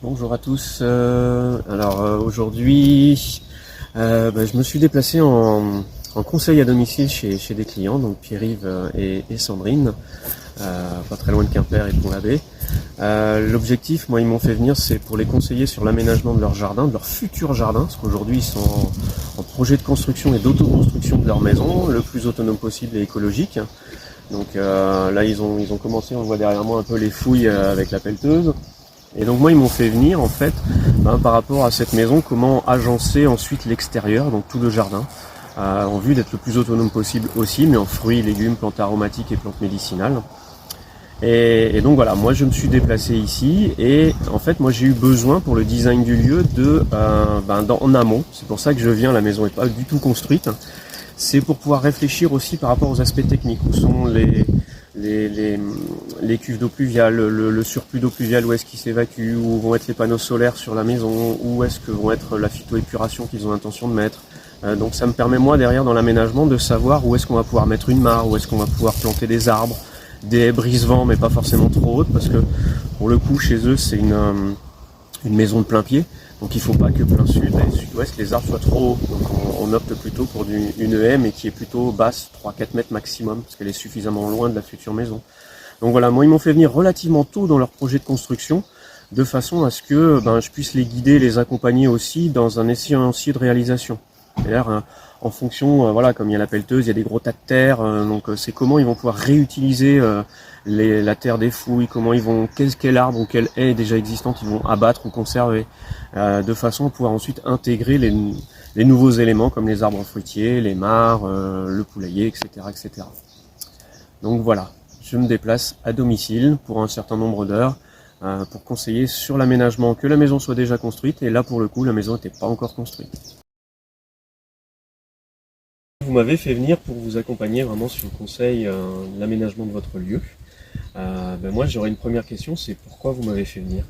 Bonjour à tous. Aujourd'hui, je me suis déplacé en conseil à domicile chez des clients, donc Pierre-Yves et Sandrine, pas très loin de Quimper et Pont-l'Abbé. L'objectif, moi, ils m'ont fait venir, c'est pour les conseiller sur l'aménagement de leur jardin, de leur futur jardin, parce qu'aujourd'hui, ils sont en projet de construction et d'autoconstruction de leur maison, le plus autonome possible et écologique. Donc là, ils ont commencé, on voit derrière moi un peu les fouilles avec la pelleteuse. Et donc moi ils m'ont fait venir en fait par rapport à cette maison, comment agencer ensuite l'extérieur, donc tout le jardin, en vue d'être le plus autonome possible aussi, mais en fruits, légumes, plantes aromatiques et plantes médicinales. Et donc voilà, moi je me suis déplacé ici et en fait moi j'ai eu besoin pour le design du lieu en amont. C'est pour ça que je viens, la maison n'est pas du tout construite. C'est pour pouvoir réfléchir aussi par rapport aux aspects techniques, où sont les cuves d'eau pluviale, le surplus d'eau pluviale, où est-ce qu'il s'évacue, où vont être les panneaux solaires sur la maison, où est-ce que vont être la phytoépuration qu'ils ont l'intention de mettre. Donc ça me permet moi derrière dans l'aménagement de savoir où est-ce qu'on va pouvoir mettre une mare, où est-ce qu'on va pouvoir planter des arbres, des haies brise-vent mais pas forcément trop hautes, parce que pour le coup chez eux c'est une maison de plein pied, donc il ne faut pas que plein sud et sud-ouest les arbres soient trop hauts. Donc on opte plutôt pour une haie mais qui est plutôt basse, 3-4 mètres maximum, parce qu'elle est suffisamment loin de la future maison. Donc voilà, moi ils m'ont fait venir relativement tôt dans leur projet de construction, de façon à ce que je puisse les guider, les accompagner aussi dans un échéancier de réalisation. D'ailleurs, en fonction, comme il y a la pelleteuse, il y a des gros tas de terre, donc c'est comment ils vont pouvoir réutiliser la terre des fouilles, quel arbre ou quelle haie déjà existante ils vont abattre ou conserver, de façon à pouvoir ensuite intégrer les nouveaux éléments comme les arbres fruitiers, les mares, le poulailler, etc., etc. Donc voilà, je me déplace à domicile pour un certain nombre d'heures pour conseiller sur l'aménagement, que la maison soit déjà construite, et là pour le coup la maison n'était pas encore construite. Vous m'avez fait venir pour vous accompagner vraiment sur le conseil, l'aménagement de votre lieu. Moi j'aurais une première question, c'est pourquoi vous m'avez fait venir?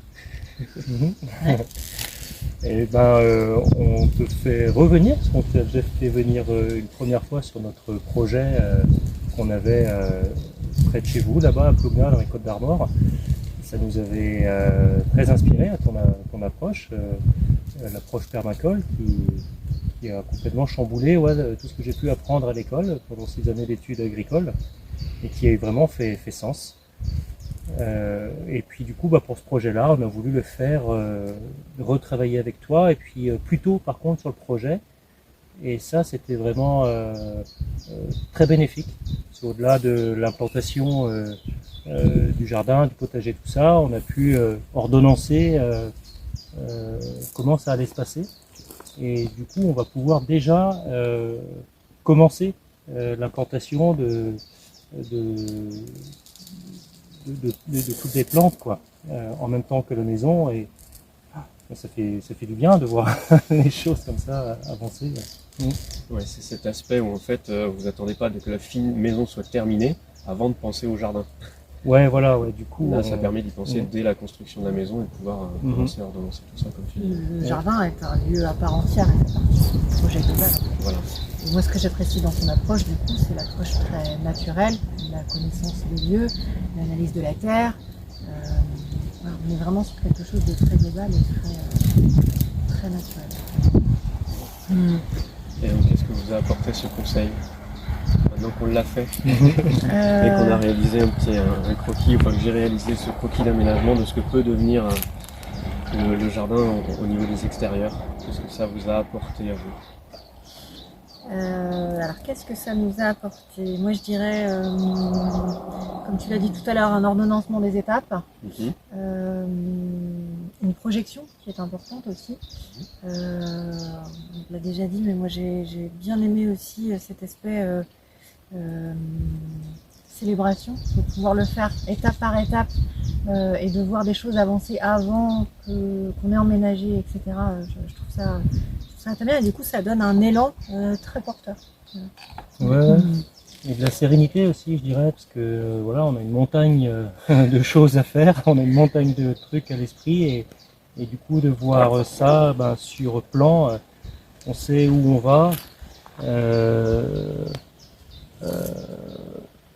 On te fait revenir, parce qu'on t'a déjà fait venir une première fois sur notre projet qu'on avait près de chez vous, là-bas à Plougna, dans les Côtes d'Armor. Ça nous avait très inspiré à ton approche, l'approche permacole qui a complètement chamboulé tout ce que j'ai pu apprendre à l'école pendant 6 années d'études agricoles et qui a vraiment fait sens. Et puis du coup pour ce projet-là on a voulu le faire retravailler avec toi et puis plutôt par contre sur le projet, et ça c'était vraiment très bénéfique. Au-delà de l'implantation du jardin, du potager, tout ça, on a pu ordonnancer comment ça allait se passer. Et du coup, on va pouvoir déjà commencer l'implantation de toutes les plantes, en même temps que la maison. Et ça fait du bien de voir les choses comme ça avancer. Ouais, c'est cet aspect où en fait vous attendez pas que la maison soit terminée avant de penser au jardin. Du coup... Là, ça permet d'y penser dès la construction de la maison et de pouvoir commencer à ordonnancer tout ça, comme tu dis. Le jardin est un lieu à part entière, il fait partie du projet global. Voilà. Et moi, ce que j'apprécie dans ton approche, du coup, c'est l'approche très naturelle, la connaissance des lieux, l'analyse de la terre. On est vraiment sur quelque chose de très global et très naturel. Et donc, qu'est-ce que vous a apporté ce conseil? Maintenant qu'on l'a fait et qu'on a réalisé un croquis, que j'ai réalisé ce croquis d'aménagement de ce que peut devenir le jardin au niveau des extérieurs, qu'est-ce que ça vous a apporté à vous? Alors qu'est-ce que ça nous a apporté? Moi je dirais, comme tu l'as dit tout à l'heure, un ordonnancement des étapes, une projection qui est importante aussi. On l'a déjà dit, mais moi j'ai bien aimé aussi cet aspect célébration, de pouvoir le faire étape par étape et de voir des choses avancer avant qu'on ait emménagé, etc. Je trouve ça très bien, et du coup ça donne un élan très porteur. Ouais. Et de la sérénité aussi, je dirais, parce que on a une montagne de choses à faire, on a une montagne de trucs à l'esprit, et du coup de voir ça sur plan, on sait où on va.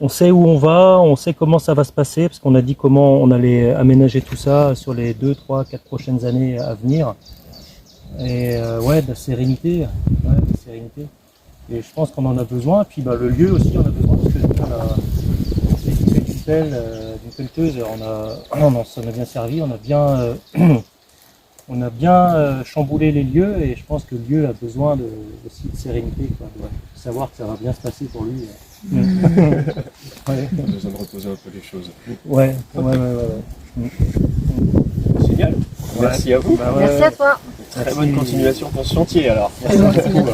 on sait où on va, on sait comment ça va se passer, parce qu'on a dit comment on allait aménager tout ça sur les 2, 3, 4 prochaines années à venir. Et ouais, de la sérénité. Ouais, de la sérénité. Et je pense qu'on en a besoin. Puis le lieu aussi en a besoin, parce que on s'est équipé d'une pelle, d'une pelleteuse, on s'en a bien servi, on a bien chamboulé les lieux, et je pense que le lieu a besoin aussi de sérénité, quoi, de savoir que ça va bien se passer pour lui. Ouais. On a besoin de reposer un peu les choses. Ouais. Génial. Merci à vous. Merci à toi. Très bonne continuation pour ce chantier alors. Merci beaucoup.